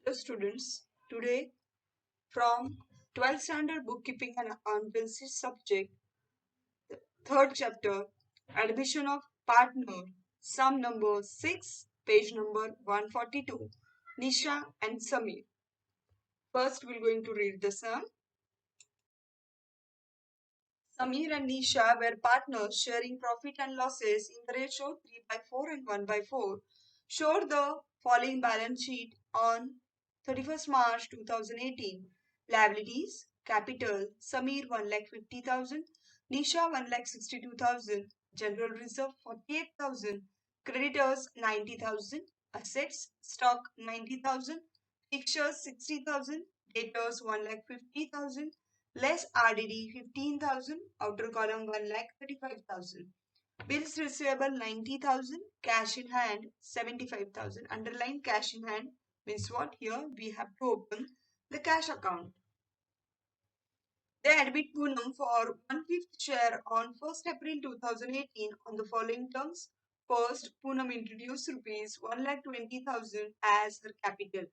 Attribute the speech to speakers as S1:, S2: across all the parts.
S1: Hello students, today from 12th standard bookkeeping and accountancy subject, third chapter, admission of partner, sum number 6, page number 142, Nisha and Samir. First we're going to read the sum. Samir and Nisha were partners sharing profit and losses in the ratio 3/4 and 1/4. Showed the following balance sheet on 31st March 2018. Liabilities, capital, Samir 1,50,000, Nisha 1,62,000, general reserve 48,000, creditors 90,000, assets, stock 90,000, fixtures 60,000, debtors 1,50,000, less RDD 15,000, outer column 1,35,000. Bills receivable 90,000, cash in hand 75,000. Underline cash in hand means what? Here we have to open the cash account. They admit Poonam for 1/5 share on 1st April 2018 on the following terms. First, Poonam introduced rupees 1,20,000 as her capital.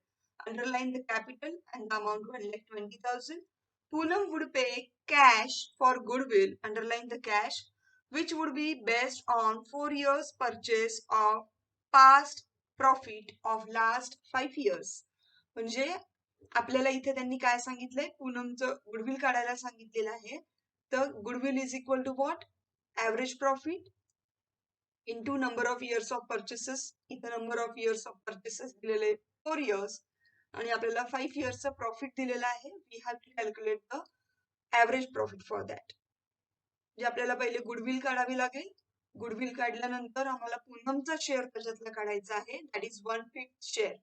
S1: Underline the capital and the amount 1,20,000. Poonam would pay cash for goodwill, underline the cash, which would be based on 4 years purchase of past profit of last 5 years. म्हणजे आपल्याला इथे त्यांनी काय सांगितलंय, पूनमचं goodwill काढायला सांगितलेलं आहे. तर goodwill is equal to what? Average profit into number of years of purchases. इथे number of years of purchases दिलेले 4 इयर्स आणि आपल्याला 5 इयर्सचं प्रॉफिट दिलेलं आहे. We have to calculate the average profit for that. म्हणजे आपल्याला पहिले गुडविल काढावी लागेल. गुडविल काढल्यानंतर आम्हाला पूनमचा शेअर त्याच्यातला काढायचा आहे. That is 1/5 share.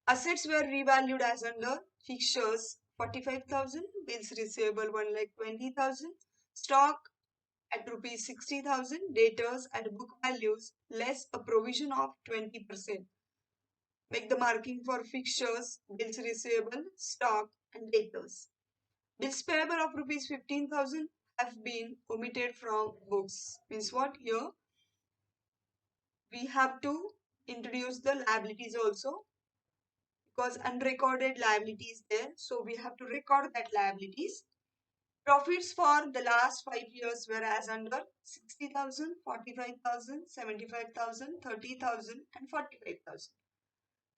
S1: Assets were revalued as under fixtures 45,000, bills receivable 1,20,000, stock at rupees 60,000, debtors at book values less a provision of 20%. Make the marking for fixtures, bills receivable, stock and debtors. Bills payable of rupees 15,000 have been omitted from books. Means what? Here we have to introduce the liabilities also, because unrecorded liability is there, so we have to record that liabilities. Profits for the last 5 years were as under 60,000, 45,000, 75,000, 30,000 and 45,000.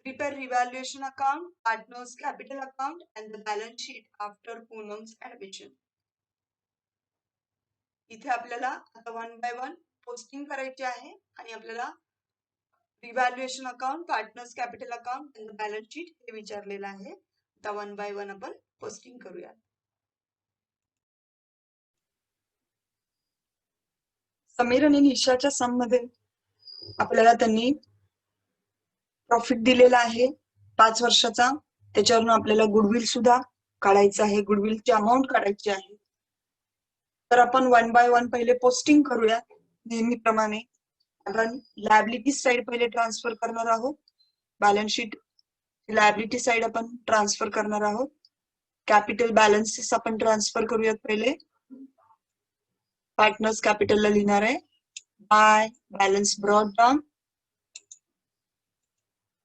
S1: Prepare revaluation account, partners capital account and the balance sheet after Poonam's admission. इथे आपल्याला आता 1 by 1 posting करायची आहे आणि आपल्याला revaluation account, partners capital account आणि balance sheet हे विचारलेलं आहे. आता 1 by 1 आपण पोस्टिंग करूया. समीर आणि निशाच्या सम मध्ये आपल्याला त्यांनी प्रॉफिट दिलेला आहे 5 वर्षाचा. त्याच्यावरून आपल्याला गुडविल सुद्धा काढायचं आहे, गुडविलची अमाउंट काढायची आहे. तर आपण 1 by 1 पहिले पोस्टिंग करूया. नेहमीप्रमाणे आपण लायबिलिटी साइड पहिले ट्रान्सफर करणार आहोत. बॅलन्स शीट लायबिलिटी साइड आपण ट्रान्सफर करणार आहोत. कॅपिटल बॅलन्सेस आपण ट्रान्सफर करूयात. पहिले पार्टनर्स कॅपिटलला लिहिणार आहे बाय बॅलन्स ब्रॉट डाउन.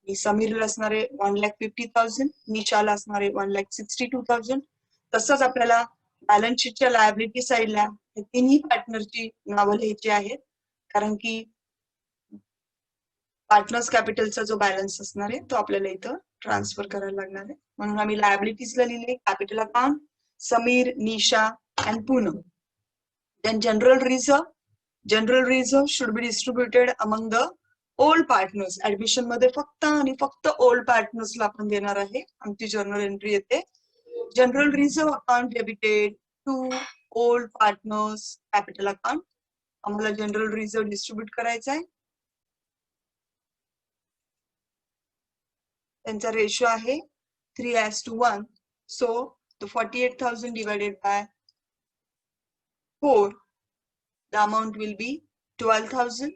S1: समीरला असणार आहे 1,50,000, निशाला असणार आहे 1,62,000. तसंच आपल्याला बॅलन्स शीटच्या लायबिलिटी साइडला तिन्ही पार्टनरची नावं लिहायची आहेत, कारण की पार्टनर्स कॅपिटलचा जो बॅलन्स असणार आहे तो आपल्याला इथं ट्रान्सफर करायला लागणार आहे. म्हणून आम्ही लायबिलिटीजला लिहिले capital account, Sameer, Nisha and Poonam. Then general reserve should be distributed among the old partners. Admission मध्ये फक्त आणि फक्त ओल्ड पार्टनर्सला आपण देणार आहे. आमची जर्नल एंट्री येते general reserve account debited to old partners capital account. आम्हाला जनरल रिझर्व डिस्ट्रीब्यूट करायचा आहे. त्यांचा रेशो आहे 3:1. So the 48,000 divided by 4, the amount will be 12,000.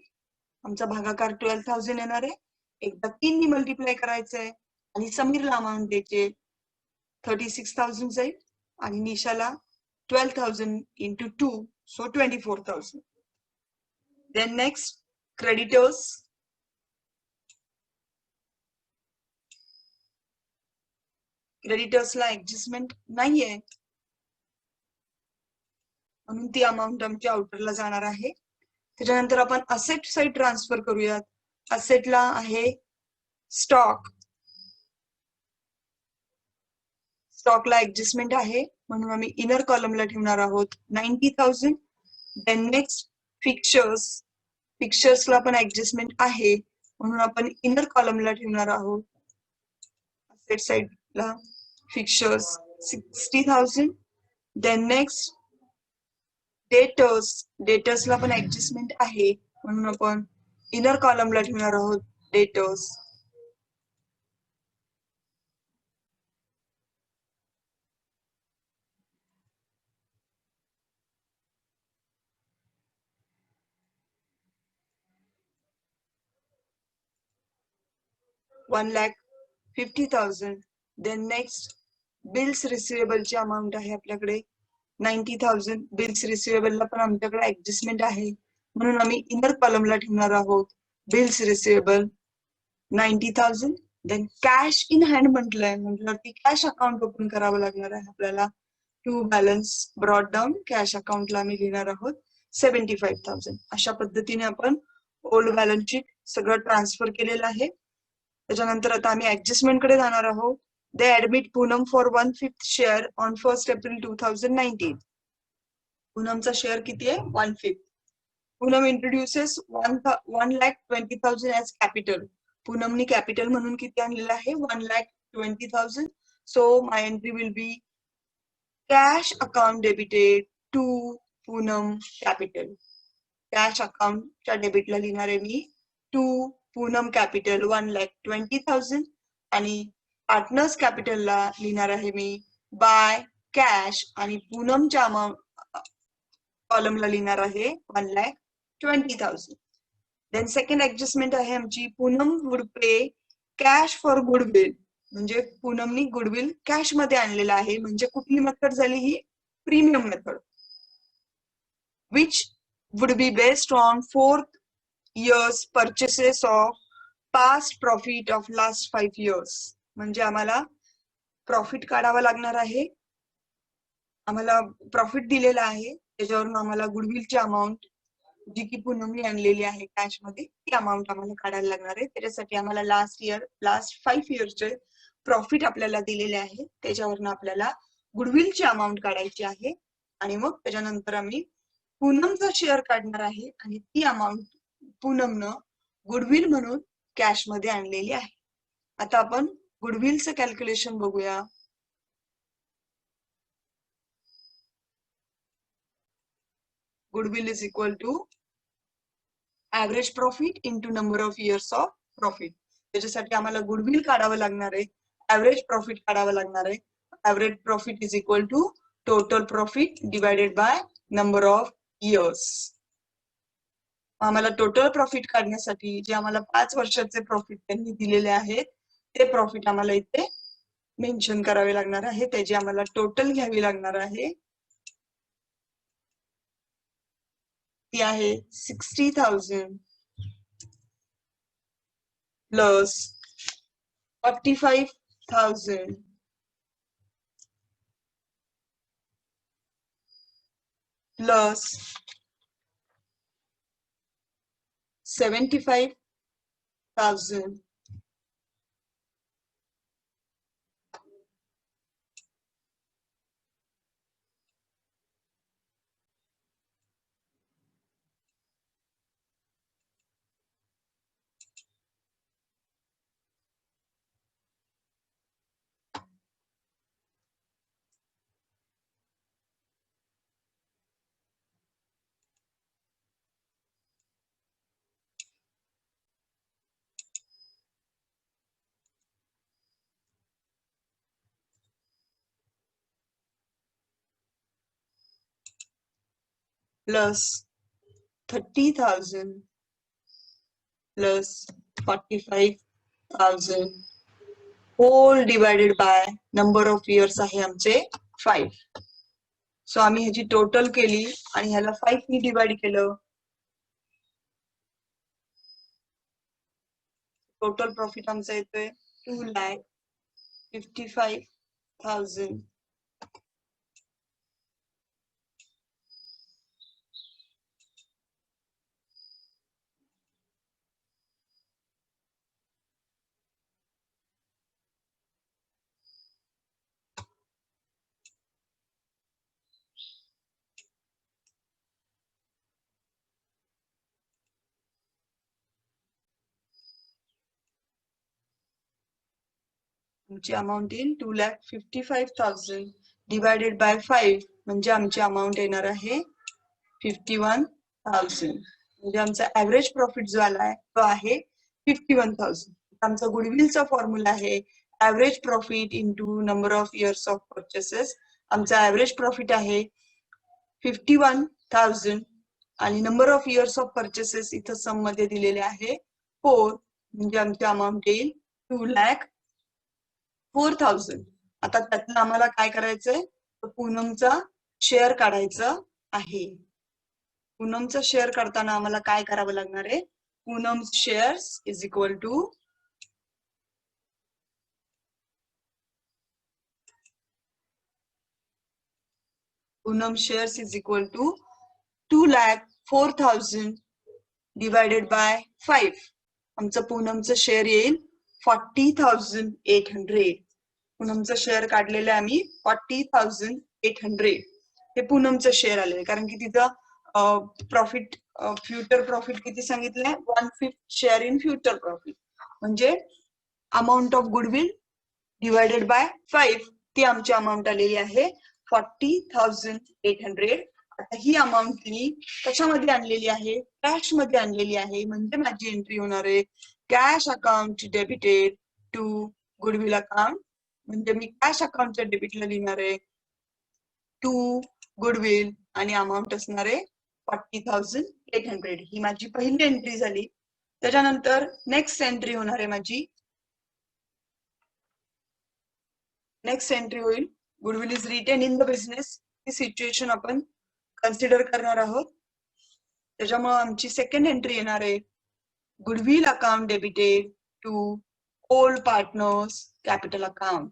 S1: आमचा भागाकार 12,000 येणार आहे. एकदा 3 ने मल्टिप्लाय करायचं आहे आणि समीरला अमाउंट द्यायचे 36,000 जाईल आणि निशाला 12,000 into 2, so 24,000. Then next, creditors. क्रेडिटर्सला ऍडजस्टमेंट नाहीये, म्हणून ती अमाऊंट आमच्या आउटरला जाणार आहे. त्याच्यानंतर आपण असेट साईड ट्रान्सफर करूयात. असेटला आहे स्टॉक. स्टॉकला ऍडजस्टमेंट आहे म्हणून आम्ही इनर कॉलमला ठेवणार आहोत 90,000. Then next fixtures. फिक्चर्सला पण ऍडजस्टमेंट आहे म्हणून आपण इनर कॉलमला ठेवणार आहोत. असेट साईडला फिक्चर्स 60,000. Then next debtors. डेटर्सला पण ऍडजस्टमेंट आहे म्हणून आपण इनर कॉलमला ठेवणार आहोत डेटर्स. $1,50,000. देन नेक्स्ट बिल्स रिसिवेबलची अमाऊंट आहे आपल्याकडे 90,000. बिल्स रिसिवेबलला पण आमच्याकडे ऍडजस्टमेंट आहे म्हणून आम्ही इनर कॉलमला ठेवणार आहोत bills receivable 90,000. Then cash in hand म्हटल्यावरती कॅश अकाउंट ओपन करावं लागणार आहे आपल्याला. To balance brought down cash अकाउंटला आम्ही लिहिणार आहोत 75,000. अशा पद्धतीने आपण ओल्ड बॅलन्स शीट सगळं ट्रान्सफर केलेलं आहे. त्याच्यानंतर आता आम्ही ऍडजस्टमेंट कडे जाणार आहोत. They admit Poonam for 1/5 share on 1 April 2019. पूनमचा शेअर किती आहे 1/5. Poonam introduces 1,20,000 as capital. पूनमनी कॅपिटल म्हणून किती आणलेलं आहे 1,20,000. So my entry will be cash account debited to Poonam capital. Cash अकाउंटच्या डेबिटला लिहिणार आहे मी टू पूनम कॅपिटल 1,20,000 आणि पार्टनर्स कॅपिटलला लिहिणार आहे मी बाय कॅश आणि पूनमच्या अमाऊंट कॉलमला लिहिणार आहे 1,20,000. देन सेकंड ऍडजस्टमेंट आहे आमची Poonam would pay cash for goodwill. म्हणजे पूनमनी गुडविल कॅश मध्ये आणलेलं आहे. म्हणजे कुठली मेथड झाली ही premium method. Which would be based on 4 years purchases of past profit of last 5 years. म्हणजे आम्हाला प्रॉफिट काढावा लागणार आहे. आम्हाला प्रॉफिट दिलेला आहे त्याच्यावरून आम्हाला गुडविलची अमाऊंट जी की पूनमनी आणलेली आहे कॅश मध्ये ती अमाऊंट आम्हाला काढायला लागणार आहे. त्याच्यासाठी आम्हाला लास्ट 5 इयरचे प्रॉफिट आपल्याला दिलेले आहे त्याच्यावरून आपल्याला गुडविलची अमाऊंट काढायची आहे आणि मग त्याच्यानंतर आम्ही पूनमचा शेअर काढणार आहे आणि ती अमाऊंट पूनमनं गुडविल म्हणून कॅश मध्ये आणलेली आहे. आता आपण गुडविलचं कॅल्क्युलेशन बघूया. Goodwill is equal to average profit into number of years of profit. त्याच्यासाठी आम्हाला गुडविल काढावं लागणार आहे, ऍव्हरेज प्रॉफिट काढावं लागणार आहे. Average profit is equal to total profit divided by number of years. आम्हाला टोटल प्रॉफिट काढण्यासाठी जे आम्हाला 5 वर्षाचे प्रॉफिट त्यांनी दिलेले आहेत ते प्रॉफिट आम्हाला इथे मेन्शन करावे लागणार आहे. त्याची आम्हाला टोटल घ्यावी लागणार आहे. ती आहे 60,000 plus 45,000 plus 75,000 plus 30,000 plus 45,000 whole divided by number of years आहे आमचे 5. सो आम्ही ह्याची टोटल केली आणि ह्याला 5 नी डिवाइड केलं. टोटल प्रॉफिट आमचा येतोय 2,55,000 30,000. आमची अमाऊंट येईल 2,55,000 डिवायडेड बाय 5 म्हणजे आमची अमाऊंट येणार आहे 51,000. म्हणजे आमचा ऍव्हरेज प्रॉफिट जो आलाय तो आहे 51,000. आमचा गुडविलचा फॉर्म्युला आहे average profit into number of years of purchases. आमचा ऍव्हरेज प्रॉफिट आहे 51,000 आणि number of years of purchases इथं सम मध्ये दिलेले आहे 4 म्हणजे आमची अमाऊंट येईल 2,04,000. आता त्यातनं आम्हाला काय करायचंय तर पूनमचा शेअर काढायचा आहे. पूनमचा शेअर काढताना आम्हाला काय करावं लागणार आहे Poonam shares is equal to Poonam shares is equal to 2,04,000 divided by 5. आमचं पूनमचं शेअर येईल 40,800. पूनमचं शेअर काढलेलं आहे आम्ही 40,800. हे पूनमचं शेअर आलेलं आहे कारण की तिथं प्रॉफिट फ्युचर प्रॉफिट किती सांगितलंय 1/5 शेअर इन फ्युचर प्रॉफिट म्हणजे amount of goodwill divided by 5 ती आमची अमाऊंट आलेली आहे 40,800. आता ही अमाऊंट मी कशामध्ये आणलेली आहे कॅश मध्ये आणलेली आहे म्हणजे माझी एंट्री होणार आहे cash account debited to goodwill account. म्हणजे मी कॅश अकाउंटच्या डेबिटला लिहिणार आहे टू गुडविल आणि अमाऊंट असणार आहे 40,800. ही माझी पहिली एंट्री झाली. त्याच्यानंतर नेक्स्ट एंट्री होणार आहे माझी नेक्स्ट एंट्री होईल goodwill is retained in the business. ही सिच्युएशन आपण कन्सिडर करणार आहोत. त्याच्यामुळे आमची सेकंड एंट्री येणार आहे goodwill account debited to old partners capital account.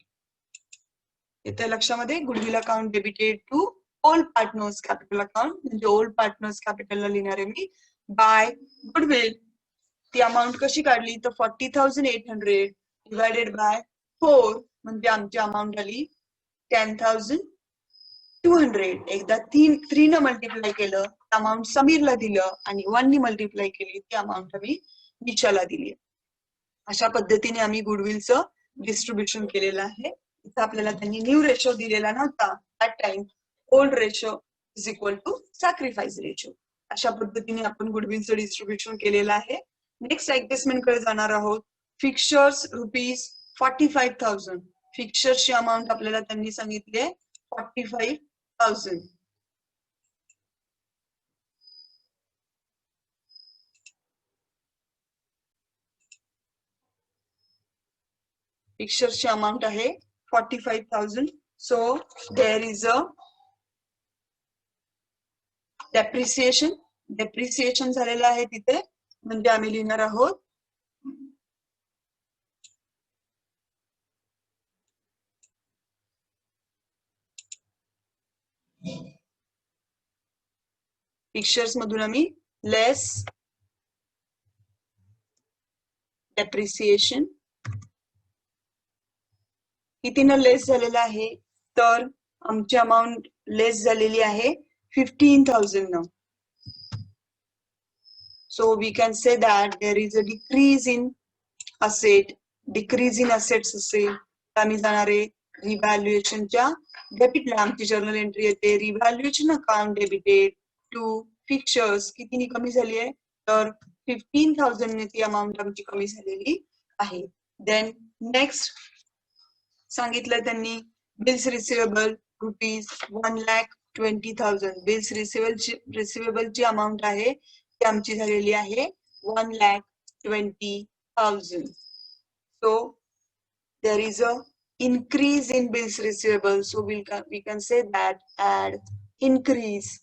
S1: इथे लक्षामध्ये goodwill account debited to old partners capital account म्हणजे ओल्ड पार्टनर्स कॅपिटलला लिहिणार आहे मी बाय गुडविल. ती अमाऊंट कशी काढली तर 40,800 डिवायडेड बाय 4 म्हणजे आमची अमाऊंट आली 10,200. एकदा 3 न मल्टिप्लाय केलं अमाऊंट समीरला दिलं आणि 1 नी मल्टिप्लाय केली ती अमाऊंट आम्ही निशाला दिली. अशा पद्धतीने आम्ही गुडविलचं डिस्ट्रीब्युशन केलेलं आहे. इथं आपल्याला त्यांनी न्यू रेशो दिलेला नव्हता that time old ratio is equal to sacrifice ratio. अशा पद्धतीने आपण गुडविलचं डिस्ट्रीब्युशन केलेलं आहे. नेक्स्ट ऍडजस्टमेंट कडे जाणार आहोत. फिक्चर्स ₹45,000. फिक्चर्सची अमाऊंट आपल्याला त्यांनी सांगितले 45,000. फिक्चर्सची अमाऊंट आहे 45,000. So there is a depreciation झालेलं आहे तिथे म्हणजे आम्ही लिहिणार आहोत फिक्चर्स मधून आम्ही लेस डेप्रिसिएशन. कितीनं लेस झालेलं आहे तर आमची अमाऊंट लेस झालेली आहे 15,000 न. So we can say that there is a decrease in asset. Decrease in assets असेल आम्ही जाणार आहे रिव्हॅल्युएशनच्या डेबिटला. आमची जर्नल एंट्री येते revaluation account debited to fixtures कितीनी कमी झाली आहे तर 15,000 ने ती अमाऊंट आमची कमी झालेली आहे. देन नेक्स्ट सांगितलं त्यांनी बिल्स रिसिवेबल ₹1,20,000. बिल्स रिसिवेबलची अमाऊंट आहे ती आमची झालेली आहे 1,20,000. So there is a increase in bills receivable. So we can say that add increase.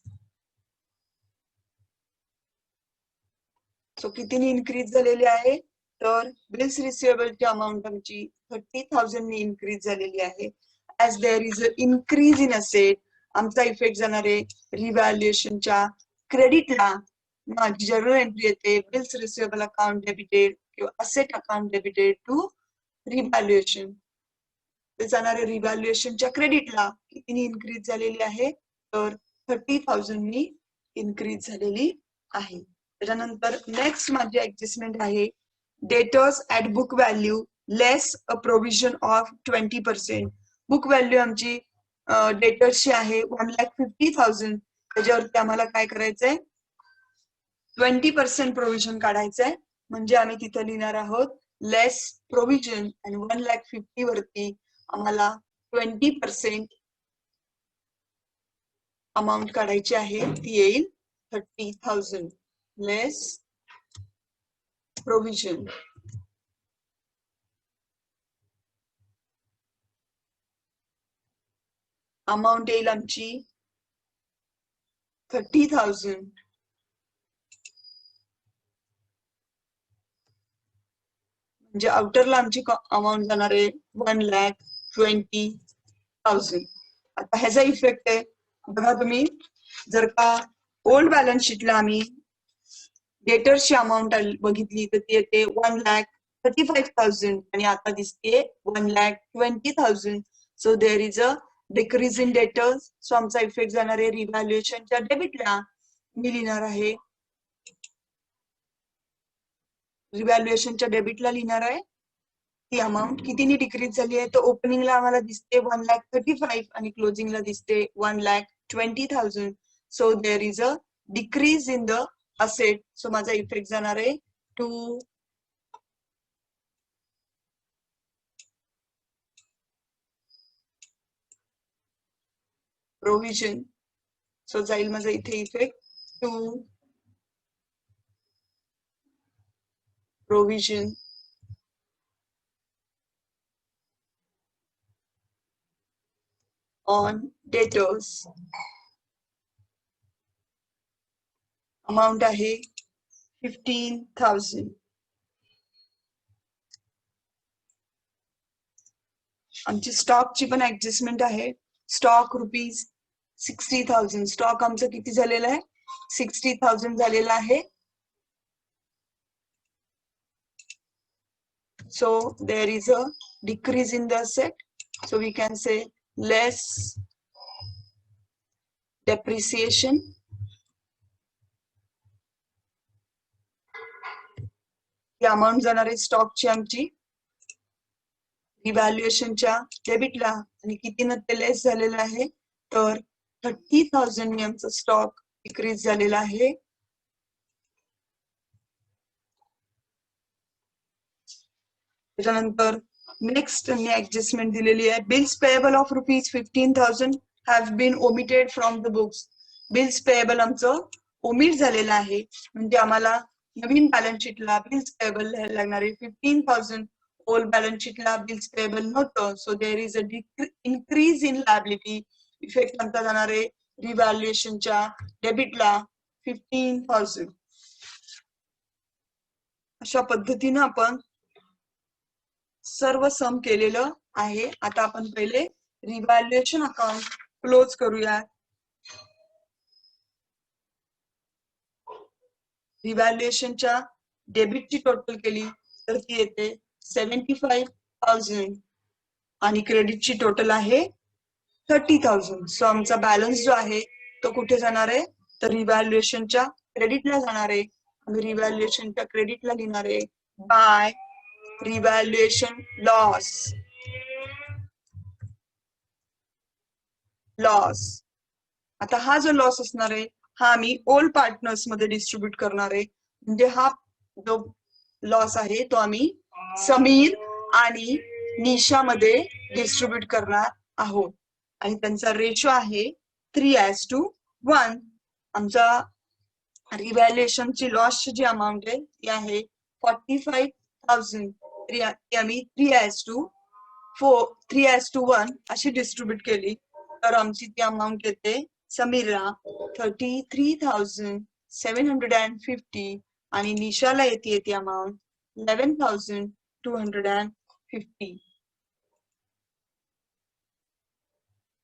S1: So कितीनी इन्क्रीज झालेली आहे तर बिल्स रिसिवेबलची अमाऊंट आमची 30,000 ने इन्क्रीज झालेली आहे. as there is an increase in asset, आमचा इफेक्ट जाणार आहे रिव्हॅल्युएशनच्या क्रेडिटला. माझी जर्नल एंट्री येते बिल्स रिसिवेबल अकाउंट डेबिटेड किंवा asset account debited to revaluation. ते जाणार आहे रिव्हॅल्युएशनच्या क्रेडिटला. कितीनी इन्क्रीज झालेली आहे तर 30,000 नी इन्क्रीज झालेली आहे. त्याच्यानंतर नेक्स्ट माझी ऍडजस्टमेंट आहे debtors at book value less a provision of 20%. Book value आमची डेटर्सची आहे 1,50,000. त्याच्यावरती आम्हाला काय करायचंय 20% प्रोव्हिजन काढायचंय. म्हणजे आम्ही तिथे लिहिणार आहोत लेस प्रोव्हिजन आणि 1,50,000 वरती आम्हाला 20% अमाउंट काढायची आहे. ती येईल 30,000 लेस प्रोव्हिजन. अमाउंट येईल आमची 30,000 म्हणजे आउटरला आमची अमाउंट जाणार आहे 1,20,000. आता ह्याचा इफेक्ट आहे बघा तुम्ही, जर का ओल्ड बॅलन्स शीटला आम्ही डेटर्सची अमाउंट बघितली तर ती येते 1,35,000 आणि आता दिसते 1,20,000. So there is a decrease in debtors. So आमचा इफेक्ट जाणार आहे रिव्हॅल्युएशनच्या डेबिटला. मी लिहिणार आहे रिव्हॅल्युएशनच्या डेबिटला लिहिणार आहे ती अमाउंट कितीनी डिक्रीज झाली आहे. तर ओपनिंगला आम्हाला दिसते 1,35,000 आणि क्लोजिंगला दिसते 1,20,000. So there is a decrease in the asset. So माझा इफेक्ट जाणार आहे टू प्रोव्हिजन. सो जाईल माझा इथे effect to provision on debtors. Amount आहे 15,000. आमची स्टॉकची पण ऍडजस्टमेंट आहे. Stock rupees 60,000. स्टॉक आमचं किती झालेलं आहे 60,000 झालेलं आहे. So there is a decrease in the asset. So we can say less depreciation. He amount जाणार आहे स्टॉकची आमची रिव्हॅल्युएशनच्या डेबिटला आणि कितीनं ते लेस झालेलं आहे तर 30,000 ने आमचा स्टॉक डिक्रीज झालेला आहे. त्याच्यानंतर नेक्स्ट ऍडजस्टमेंट दिलेली आहे bills payable of rupees 15,000 have been omitted from the books. Bills payable आमचं ओमिट झालेलं आहे म्हणजे आम्हाला नवीन बॅलन्स शीटला बिल्स पेएबल लिहायला लागणार आहे 15,000. ओल्ड बॅलन्स शीटला बिल्स पेएबल नव्हतं. So there is an increase in liability. Effect आमचा जाणार आहे रिव्हॅल्युएशनच्या डेबिटला 15,000. अशा पद्धतीनं आपण सर्व सम केलेलं आहे. आता आपण पहिले रिव्हॅल्युएशन अकाउंट क्लोज करूया. रिव्हॅल्युएशनच्या डेबिटची टोटल केली तर ती येते 75,000 आणि क्रेडिटची टोटल आहे 30,000. सो आमचा बॅलन्स जो आहे तो कुठे जाणार आहे तर रिव्हॅल्युएशनच्या क्रेडिटला जाणार आहे. आम्ही रिव्हॅल्युएशनच्या क्रेडिटला लिहिणार आहे बाय रिव्हॅल्युएशन लॉस. आता हा जो लॉस असणार आहे हा आम्ही ओल्ड पार्टनर्स मध्ये डिस्ट्रीब्यूट करणार आहे. म्हणजे हा जो लॉस आहे तो आम्ही समीर आणि निशामध्ये डिस्ट्रीब्यूट करणार आहोत आणि त्यांचा रेशो आहे 3:1. आमचा रिव्हॅल्युएशनची लॉसची जी अमाऊंट आहे ती आहे 45,000. ती आम्ही 3:1 अशी डिस्ट्रीब्यूट केली तर आमची ती अमाऊंट येते समीरला 33,750 आणि निशाला येते ती अमाऊंट 11,250.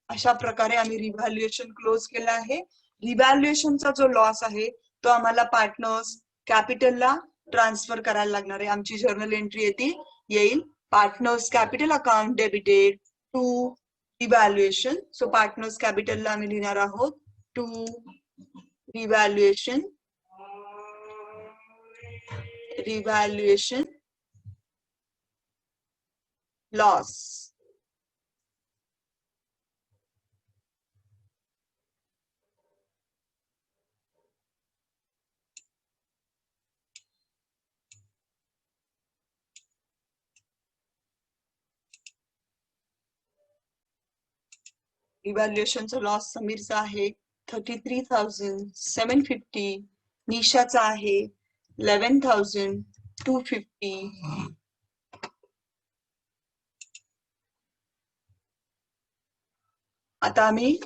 S1: अशा प्रकारे आम्ही रिव्हॅल्युएशन क्लोज केलं आहे. रिव्हॅल्युएशनचा जो लॉस आहे तो आम्हाला पार्टनर्स कॅपिटलला ट्रान्सफर करायला लागणार आहे. आमची जर्नल एंट्री येईल partners capital account debited to revaluation. So partners कॅपिटलला आम्ही लिहिणार आहोत टू रिव्हॅल्युएशन लॉस. इव्हॅल्युएशनचा लॉस समीरचा आहे 33,750. निशाचा आहे 11,250. आता आम्ही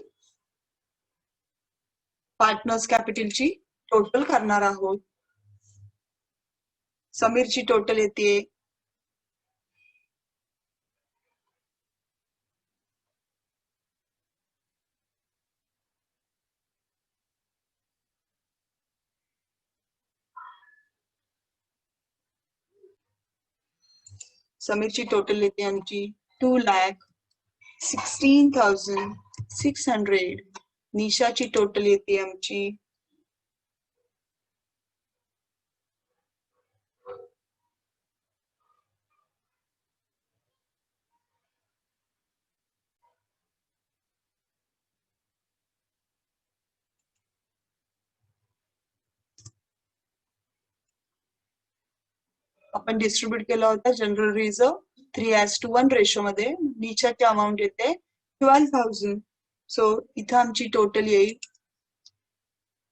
S1: पार्टनर्स कॅपिटलची टोटल करणार आहोत. समीरची टोटल येते आमची 2,16,600. निशाची टोटल येते आमची आपण डिस्ट्रीब्यूट केला होता जनरल रिझर्व 3:1 रेशो मध्ये. निशाची अमाऊंट येते 12,000. सो इथं आमची टोटल येईल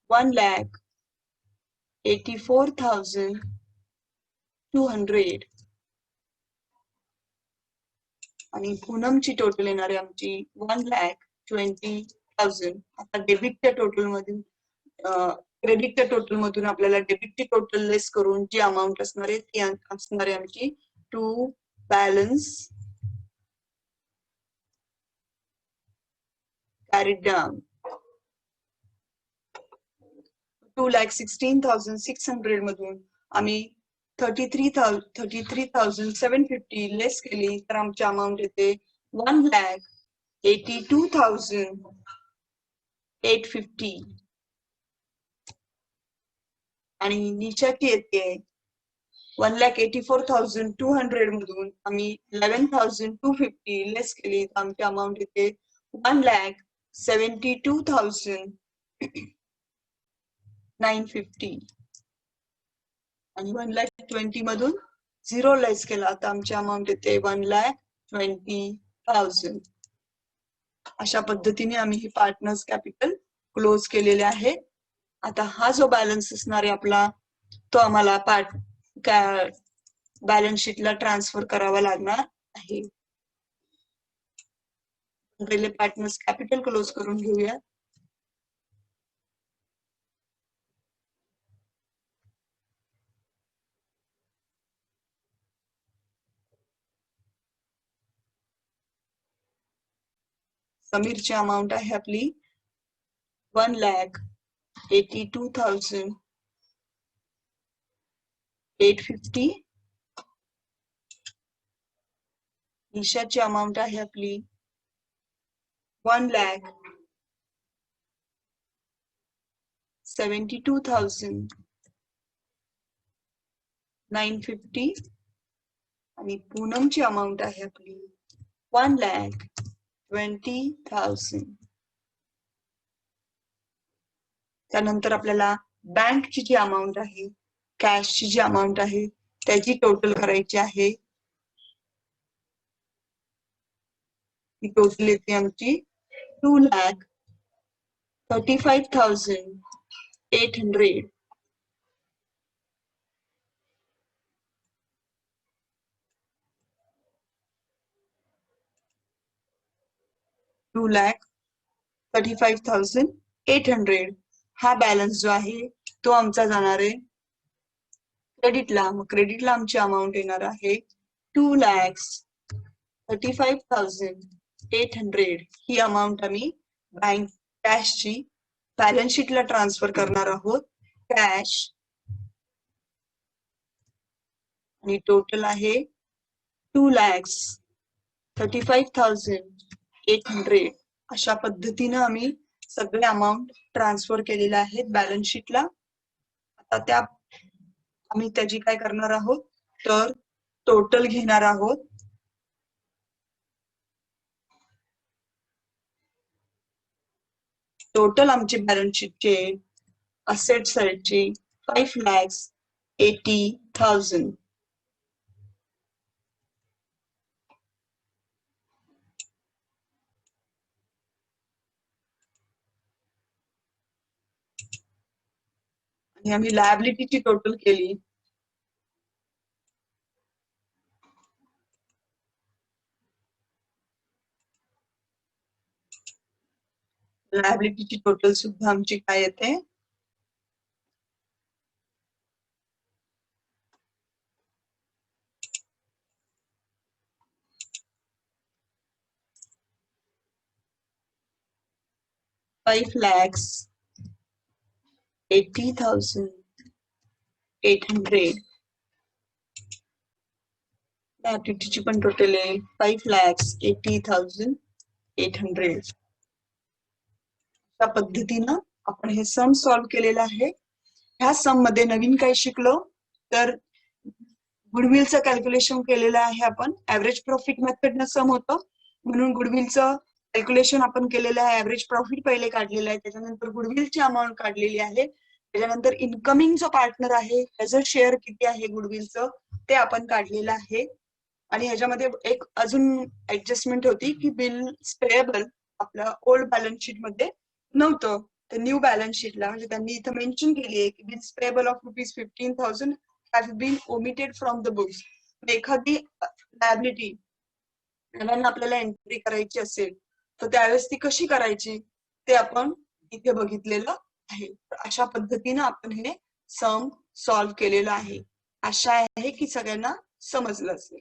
S1: 1,84,200. आणि पूनमची टोटल येणार आहे आमची 1,20,000. आता डेबिटच्या टोटल मधून क्रेडिटच्या टोटल मधून आपल्याला डेबिटची टोटल लेस करून जी अमाऊंट असणार आहे ती असणार आहे आमची टू बॅलन्स कॅरीड डाऊन 2,16,600 मधून आम्ही 33,750 लेस केली तर आमची अमाऊंट येते 1,82,850. आणि निशाची येते 1,84,200 मधून आम्ही 11,250 लेस केली तर आमची अमाऊंट येते 1,72,950. आणि 1,20,000 मधून 0 लेस केला तर आमची अमाऊंट येते 1,20,000. अशा पद्धतीने आम्ही हे पार्टनर्स कॅपिटल क्लोज केलेले आहे. आता हा जो बॅलन्स असणार आहे आपला तो आम्हाला बॅलन्स शीटला ट्रान्सफर करावा लागणार आहे. पहिले पार्टनर्स कॅपिटल क्लोज करून घेऊया. समीरची अमाऊंट आहे आपली 1,82,850. निशाची अमाऊंट आहे आपली 1,72,950. आणि पूनमची अमाऊंट आहे आपली 1,20,000. त्यानंतर आपल्याला बँकची जी अमाऊंट आहे कॅशची जी अमाऊंट आहे त्याची टोटल करायची आहे. ही टोटल येते आमची 2,35,800. $2,35,800 हा बॅलन्स जो आहे तो आमचा जाणार आहे क्रेडिटला. मग क्रेडिटला आमची अमाऊंट येणार आहे 2,35,000. 800 ही अमाऊंट आम्ही बँक कॅशची बॅलन्स शीटला ट्रान्सफर करणार आहोत. कॅश आणि टोटल आहे 2,35,800. अशा पद्धतीनं आम्ही सगळे अमाऊंट ट्रान्सफर केलेले आहेत बॅलन्स शीटला. आता आम्ही त्याची काय करणार आहोत तर टोटल घेणार आहोत. टोटल आमची बॅलन्स शीटचे असेट साईडची 5,80,000. आणि आम्ही लायबिलिटीची टोटल केली. लायबिलिटीची टोटल सुद्धा आमची काय येते 5,80,800. लायबिलिटीची पण टोटल आहे 5,80,800. त्या पद्धतीनं आपण हे सम सॉल्व्ह केलेलं आहे. ह्या सम मध्ये नवीन काय शिकलो तर गुडविलचं कॅल्क्युलेशन केलेलं आहे आपण. ऍव्हरेज प्रॉफिट मेथडनं सम होतं म्हणून गुडविलचं कॅल्क्युलेशन आपण केलेलं आहे. ऍव्हरेज प्रॉफिट पहिले काढलेलं आहे, त्याच्यानंतर गुडविलची अमाऊंट काढलेली आहे, त्याच्यानंतर इनकमिंग जो पार्टनर आहे त्याचं शेअर किती आहे गुडविलचं ते आपण काढलेलं आहे. आणि ह्याच्यामध्ये एक अजून ऍडजस्टमेंट होती की बिल्स पेएबल आपल्या ओल्ड बॅलन्स शीट मध्ये नव्हतं, तर न्यू बॅलन्स शीटला म्हणजे त्यांनी इथं मेन्शन केली आहे की bills payable of ₹15,000 have been omitted from the books. एखादी लायबिलिटी नव्यानं आपल्याला एंट्री करायची असेल तर त्यावेळेस ती कशी करायची ते आपण इथे बघितलेलं आहे. अशा पद्धतीनं आपण हे सम सॉल्व्ह केलेलं आहे. आशा आहे की सगळ्यांना समजलं असेल.